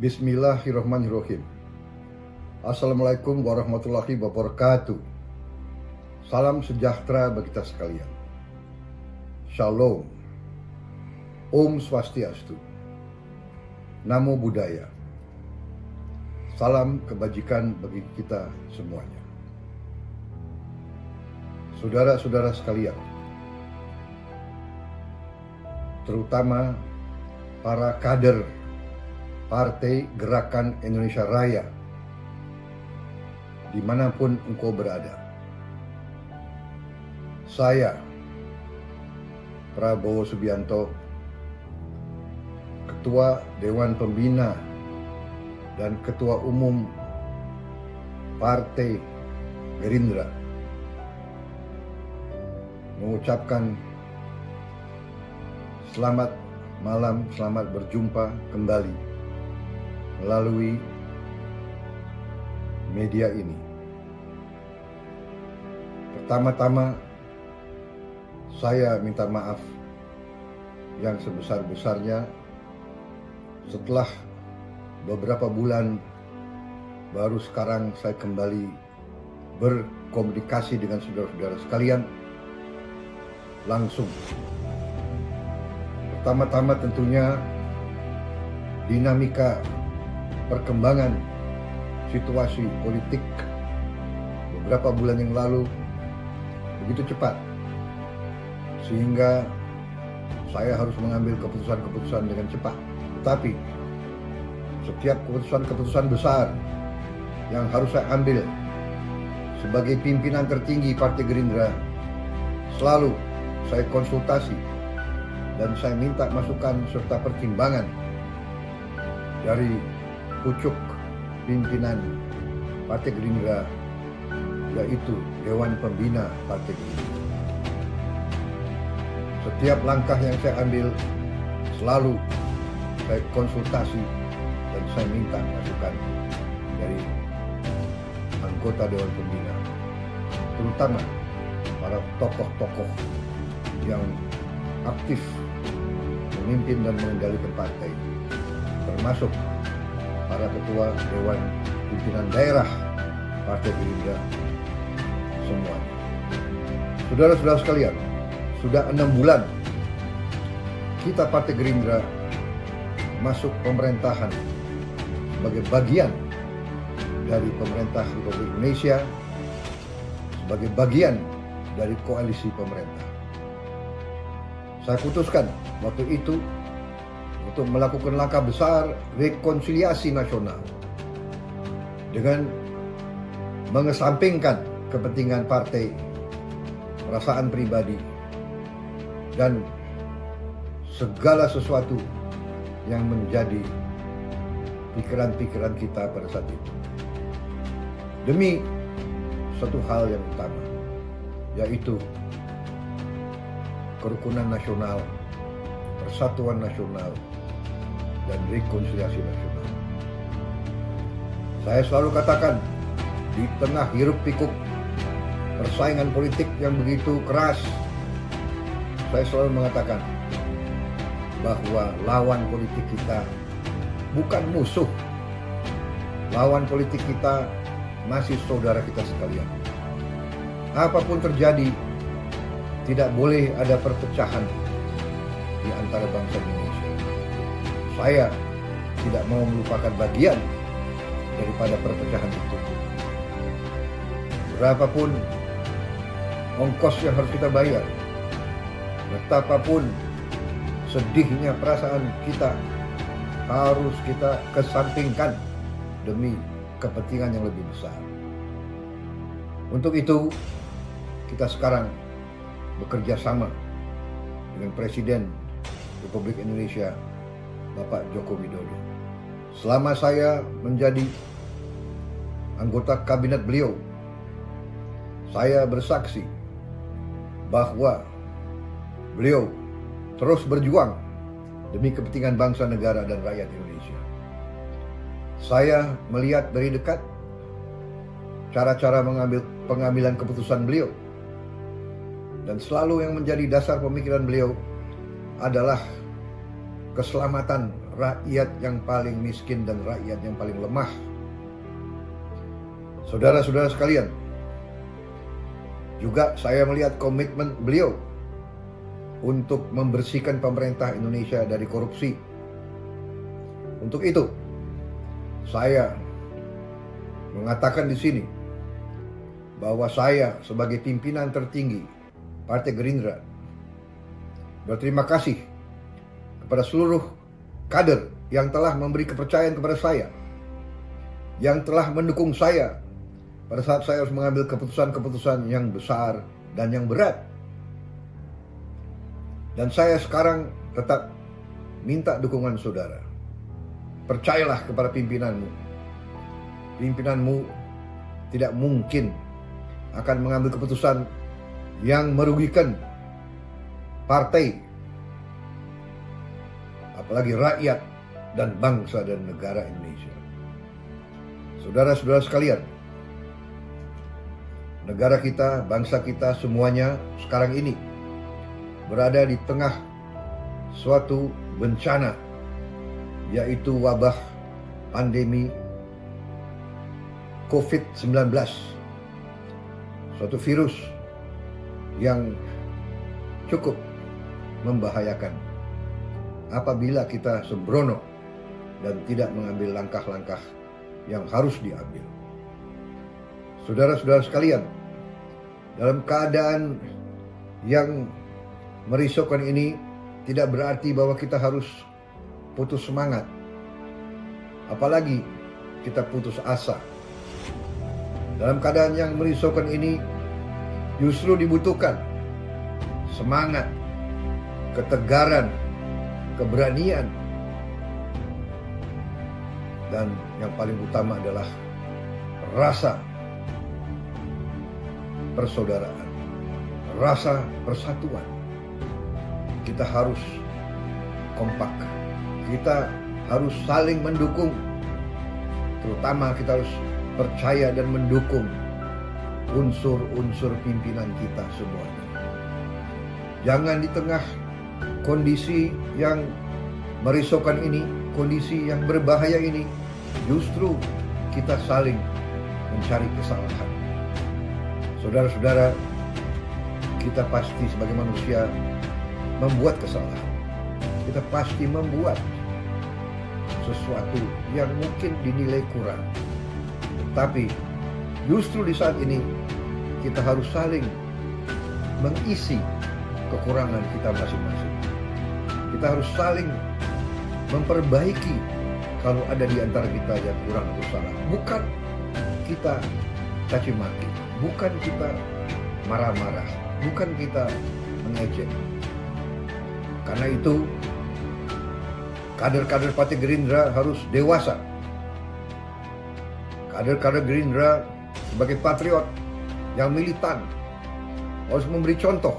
Bismillahirrahmanirrahim. Assalamualaikum warahmatullahi wabarakatuh. Salam sejahtera bagi kita sekalian. Shalom. Om Swastiastu. Namo Buddhaya. Salam kebajikan bagi kita semuanya. Saudara-saudara sekalian, terutama para kader Partai Gerakan Indonesia Raya, dimanapun engkau berada. Saya, Prabowo Subianto, Ketua Dewan Pembina dan Ketua Umum Partai Gerindra, mengucapkan selamat malam, selamat berjumpa kembali melalui media ini. Pertama-tama, saya minta maaf yang sebesar-besarnya setelah beberapa bulan baru sekarang saya kembali berkomunikasi dengan saudara-saudara sekalian langsung. Pertama-tama tentunya dinamika perkembangan situasi politik beberapa bulan yang lalu begitu cepat, sehingga saya harus mengambil keputusan-keputusan dengan cepat. Tetapi setiap keputusan-keputusan besar yang harus saya ambil sebagai pimpinan tertinggi Partai Gerindra, selalu saya konsultasi dan saya minta masukan serta pertimbangan dari pucuk pimpinan Partai Gerindra, yaitu Dewan Pembina Partai Gerindra. Setiap langkah yang saya ambil selalu saya konsultasi dan saya minta masukan dari anggota Dewan Pembina, terutama para tokoh-tokoh yang aktif memimpin dan mengendalikan partai, termasuk para ketua Dewan Pimpinan Daerah Partai Gerindra semuanya. Saudara-saudara sekalian, sudah 6 bulan kita Partai Gerindra masuk pemerintahan sebagai bagian dari pemerintah Republik Indonesia, sebagai bagian dari koalisi pemerintah. Saya putuskan waktu itu untuk melakukan langkah besar rekonsiliasi nasional dengan mengesampingkan kepentingan partai, perasaan pribadi, dan segala sesuatu yang menjadi pikiran-pikiran kita pada saat itu, demi satu hal yang utama, yaitu kerukunan nasional, persatuan nasional, dan rekonsiliasi nasional. Saya selalu katakan, di tengah hiruk pikuk persaingan politik yang begitu keras, saya selalu mengatakan bahwa lawan politik kita bukan musuh. Lawan politik kita masih saudara kita sekalian. Apapun terjadi, tidak boleh ada perpecahan di antara bangsa Indonesia. Saya tidak mau melupakan bagian daripada perpecahan itu. Berapapun ongkos yang harus kita bayar, betapapun sedihnya perasaan kita, harus kita kesampingkan demi kepentingan yang lebih besar. Untuk itu, kita sekarang bekerja sama dengan Presiden Republik Indonesia, Bapak Joko Widodo. Selama saya menjadi anggota kabinet beliau, saya bersaksi bahwa beliau terus berjuang demi kepentingan bangsa, negara, dan rakyat Indonesia. Saya melihat dari dekat cara-cara pengambilan keputusan beliau, dan selalu yang menjadi dasar pemikiran beliau adalah keselamatan rakyat yang paling miskin dan rakyat yang paling lemah. Saudara-saudara sekalian, juga saya melihat komitmen beliau untuk membersihkan pemerintah Indonesia dari korupsi. Untuk itu, saya mengatakan di sini bahwa saya sebagai pimpinan tertinggi Partai Gerindra berterima kasih kepada seluruh kader yang telah memberi kepercayaan kepada saya, yang telah mendukung saya pada saat saya harus mengambil keputusan-keputusan yang besar dan yang berat. Dan saya sekarang tetap minta dukungan saudara. Percayalah kepada pimpinanmu. Pimpinanmu tidak mungkin akan mengambil keputusan yang merugikan partai, apalagi rakyat dan bangsa dan negara Indonesia. Saudara-saudara sekalian, negara kita, bangsa kita semuanya sekarang ini berada di tengah suatu bencana, yaitu wabah pandemi COVID-19. Suatu virus yang cukup membahayakan apabila kita sembrono dan tidak mengambil langkah-langkah yang harus diambil. Saudara-saudara sekalian, dalam keadaan yang merisaukan ini tidak berarti bahwa kita harus putus semangat, apalagi kita putus asa. Dalam keadaan yang merisaukan ini justru dibutuhkan semangat, ketegaran, keberanian, dan yang paling utama adalah rasa persaudaraan, rasa persatuan. Kita harus kompak, kita harus saling mendukung, terutama kita harus percaya dan mendukung unsur-unsur pimpinan kita semuanya. Jangan di tengah kondisi yang merisaukan ini, kondisi yang berbahaya ini, justru kita saling mencari kesalahan. Saudara-saudara, kita pasti sebagai manusia membuat kesalahan. Kita pasti membuat sesuatu yang mungkin dinilai kurang. Tapi justru di saat ini kita harus saling mengisi kekurangan kita masing-masing. Kita harus saling memperbaiki kalau ada di antara kita yang kurang atau salah. Bukan kita caci maki, bukan kita marah-marah, bukan kita mengejek. Karena itu kader-kader Partai Gerindra harus dewasa. Kader-kader Gerindra sebagai patriot yang militan harus memberi contoh.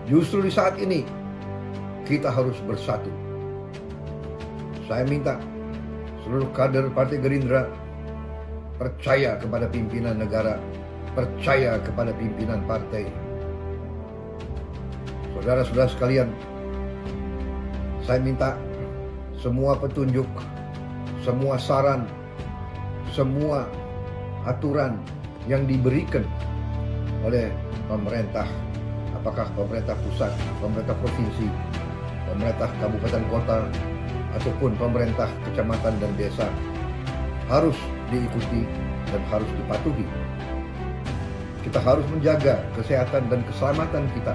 Justru di saat ini kita harus bersatu. Saya minta seluruh kader Partai Gerindra percaya kepada pimpinan negara, percaya kepada pimpinan partai. Saudara-saudara sekalian, saya minta semua petunjuk, semua saran, semua aturan yang diberikan oleh pemerintah, apakah pemerintah pusat, pemerintah provinsi, pemerintah kabupaten kota, ataupun pemerintah kecamatan dan desa, harus diikuti dan harus dipatuhi. Kita harus menjaga kesehatan dan keselamatan kita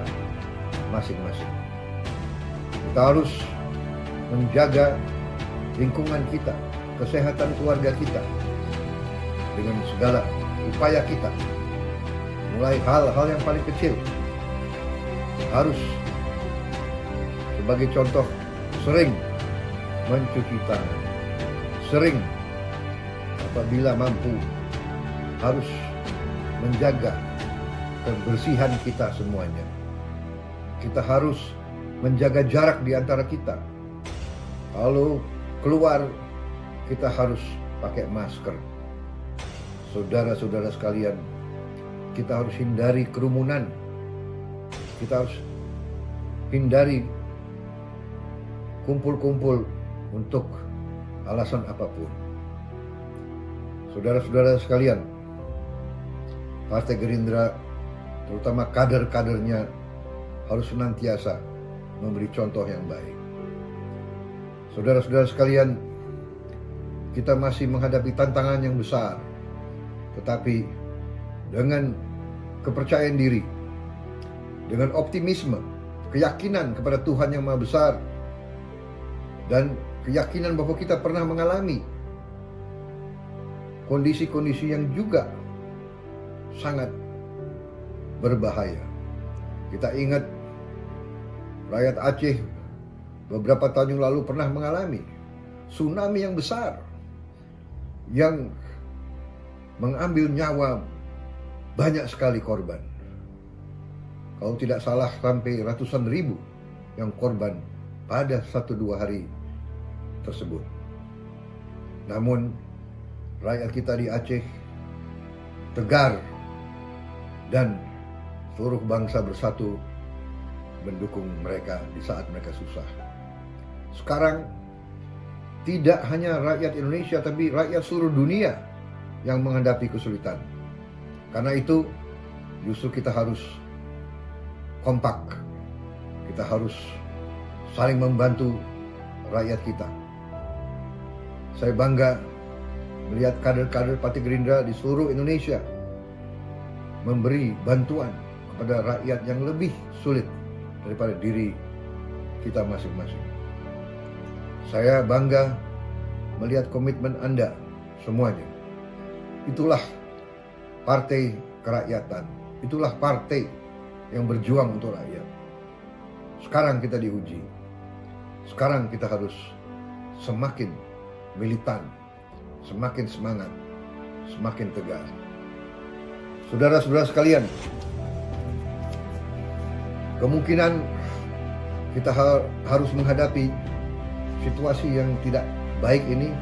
masing-masing. Kita harus menjaga lingkungan kita, kesehatan keluarga kita dengan segala upaya kita. Mulai hal-hal yang paling kecil, harus sebagai contoh sering mencuci tangan, sering apabila mampu harus menjaga kebersihan kita semuanya. Kita harus menjaga jarak di antara kita. Kalau keluar, kita harus pakai masker. Saudara-saudara sekalian, kita harus hindari kerumunan. Kita harus hindari kumpul-kumpul untuk alasan apapun. Saudara-saudara sekalian, Partai Gerindra, terutama kader-kadernya, harus senantiasa memberi contoh yang baik. Saudara-saudara sekalian, kita masih menghadapi tantangan yang besar, tetapi dengan kepercayaan diri, dengan optimisme, keyakinan kepada Tuhan yang Maha Besar, dan keyakinan bahwa kita pernah mengalami kondisi-kondisi yang juga sangat berbahaya. Kita ingat rakyat Aceh beberapa tahun yang lalu pernah mengalami tsunami yang besar yang mengambil nyawa banyak sekali korban. Kalau tidak salah sampai ratusan ribu yang korban pada 1-2 hari tersebut. Namun rakyat kita di Aceh tegar dan seluruh bangsa bersatu mendukung mereka di saat mereka susah. Sekarang tidak hanya rakyat Indonesia tapi rakyat seluruh dunia yang menghadapi kesulitan. Karena itu justru kita harus kompak. Kita harus saling membantu rakyat kita. Saya bangga melihat kader-kader Partai Gerindra di seluruh Indonesia memberi bantuan kepada rakyat yang lebih sulit daripada diri kita masing-masing. Saya bangga melihat komitmen Anda semuanya. Itulah partai kerakyatan. Itulah partai yang berjuang untuk rakyat. Sekarang kita diuji. Sekarang kita harus semakin militan, semakin semangat, semakin tegar. Saudara-saudara sekalian, kemungkinan kita harus menghadapi situasi yang tidak baik ini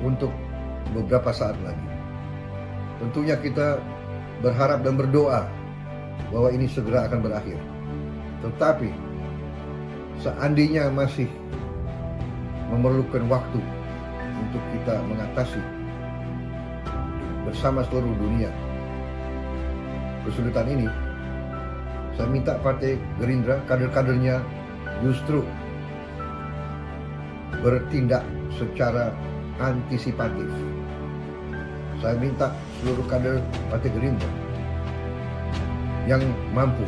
untuk beberapa saat lagi. Tentunya kita berharap dan berdoa bahwa ini segera akan berakhir. Tetapi seandainya masih memerlukan waktu untuk kita mengatasi bersama seluruh dunia kesulitan ini, saya minta Partai Gerindra, kader-kadernya justru bertindak secara antisipatif. Saya minta seluruh kader Partai Gerindra yang mampu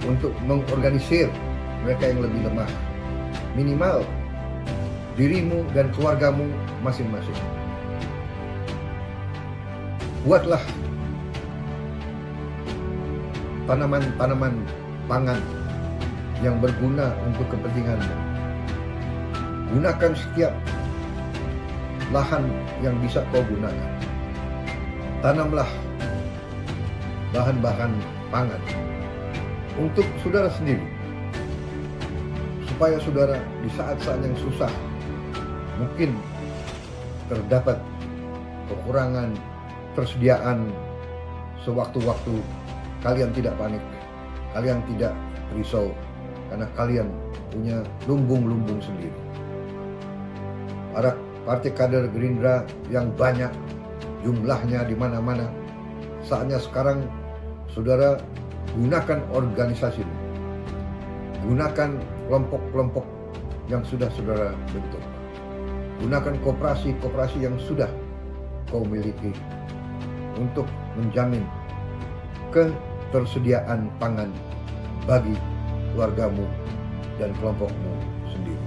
untuk mengorganisir mereka yang lebih lemah. Minimal dirimu dan keluargamu masing-masing. Buatlah tanaman-tanaman pangan yang berguna untuk kepentinganmu. Gunakan setiap lahan yang bisa kau gunakan. Tanamlah bahan-bahan pangan untuk saudara sendiri, supaya saudara di saat-saat yang susah, mungkin terdapat kekurangan persediaan, sewaktu-waktu kalian tidak panik, kalian tidak risau, karena kalian punya lumbung-lumbung sendiri. Para partai kader Gerindra yang banyak jumlahnya di mana-mana, saatnya sekarang saudara gunakan organisasi, gunakan kelompok-kelompok yang sudah saudara bentuk, gunakan koperasi-koperasi yang sudah kau miliki untuk menjamin ketersediaan pangan bagi keluargamu dan kelompokmu sendiri.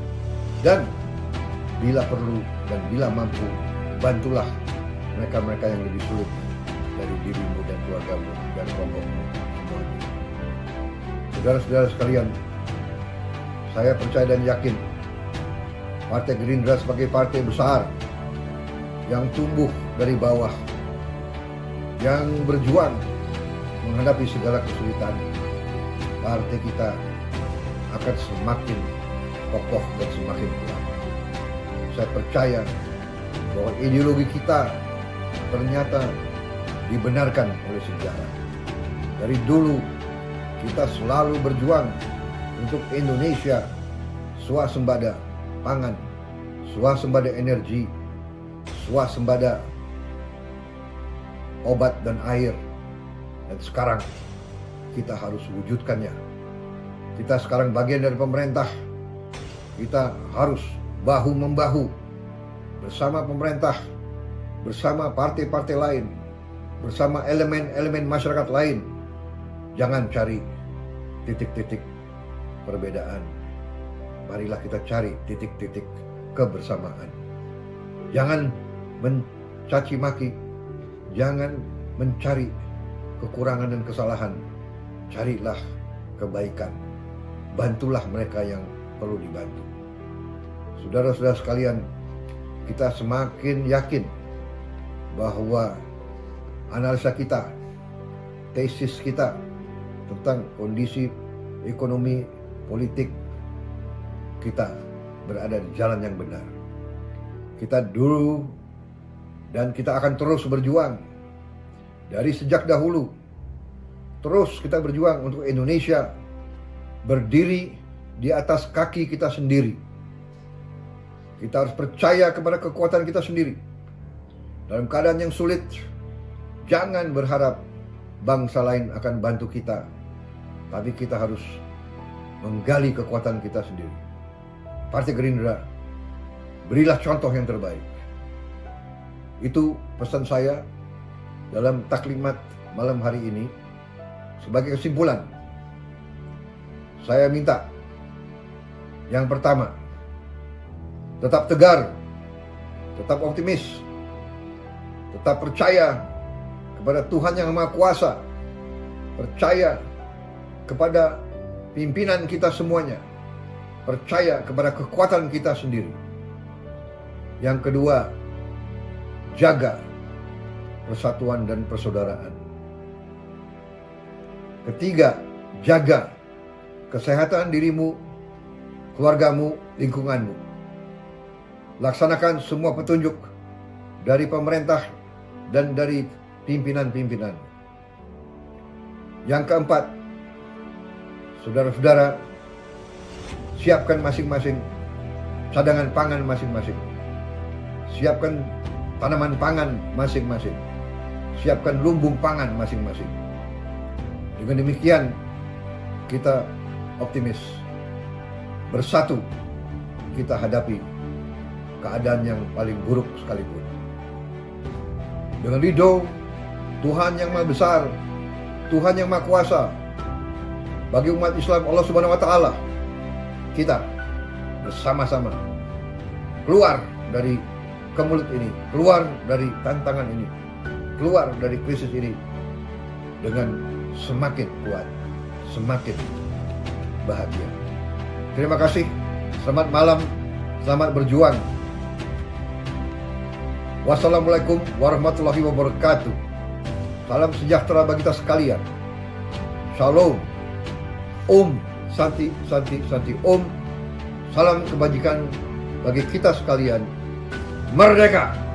Dan bila perlu dan bila mampu, bantulah mereka-mereka yang lebih sulit dari dirimu dan keluargamu dan kelompokmu semuanya. Saudara-saudara sekalian, saya percaya dan yakin Partai Gerindra sebagai partai besar yang tumbuh dari bawah, yang berjuang menghadapi segala kesulitan, partai kita akan semakin kokoh dan semakin kuat. Saya percaya bahwa ideologi kita ternyata dibenarkan oleh sejarah. Dari dulu kita selalu berjuang untuk Indonesia swasembada pangan, swasembada energi, swasembada obat dan air. Dan sekarang kita harus wujudkannya. Kita sekarang bagian dari pemerintah. Kita harus bahu-membahu bersama pemerintah, bersama partai-partai lain, bersama elemen-elemen masyarakat lain. Jangan cari titik-titik perbedaan. Marilah kita cari titik-titik kebersamaan. Jangan mencaci maki, jangan mencari kekurangan dan kesalahan. Carilah kebaikan. Bantulah mereka yang perlu dibantu. Saudara-saudara sekalian, kita semakin yakin bahwa analisa kita, tesis kita tentang kondisi ekonomi, politik, kita berada di jalan yang benar. Kita dulu dan kita akan terus berjuang dari sejak dahulu. Terus kita berjuang untuk Indonesia berdiri di atas kaki kita sendiri. Kita harus percaya kepada kekuatan kita sendiri. Dalam keadaan yang sulit, jangan berharap bangsa lain akan bantu kita. Tapi kita harus menggali kekuatan kita sendiri. Partai Gerindra, berilah contoh yang terbaik. Itu pesan saya dalam taklimat malam hari ini. Sebagai kesimpulan, saya minta yang pertama, tetap tegar, tetap optimis, tetap percaya kepada Tuhan yang Maha Kuasa, percaya kepada pimpinan kita semuanya, percaya kepada kekuatan kita sendiri. Yang kedua, jaga persatuan dan persaudaraan. Ketiga, jaga kesehatan dirimu, keluargamu, lingkunganmu. Laksanakan semua petunjuk dari pemerintah dan dari pimpinan-pimpinan. Yang keempat, saudara-saudara, siapkan masing-masing cadangan pangan masing-masing. Siapkan tanaman pangan masing-masing. Siapkan lumbung pangan masing-masing. Dengan demikian, kita optimis. Bersatu, kita hadapi keadaan yang paling buruk sekalipun. Dengan ridho Tuhan yang Maha Besar, Tuhan yang Maha Kuasa, bagi umat Islam Allah Subhanahu wa Ta'ala, kita bersama-sama keluar dari kemelut ini, keluar dari tantangan ini, keluar dari krisis ini dengan semakin kuat, semakin bahagia. Terima kasih, selamat malam, selamat berjuang. Wassalamualaikum warahmatullahi wabarakatuh. Salam sejahtera bagi kita sekalian. Shalom. Om Santi Santi Santi Om. Salam kebajikan bagi kita sekalian. Merdeka!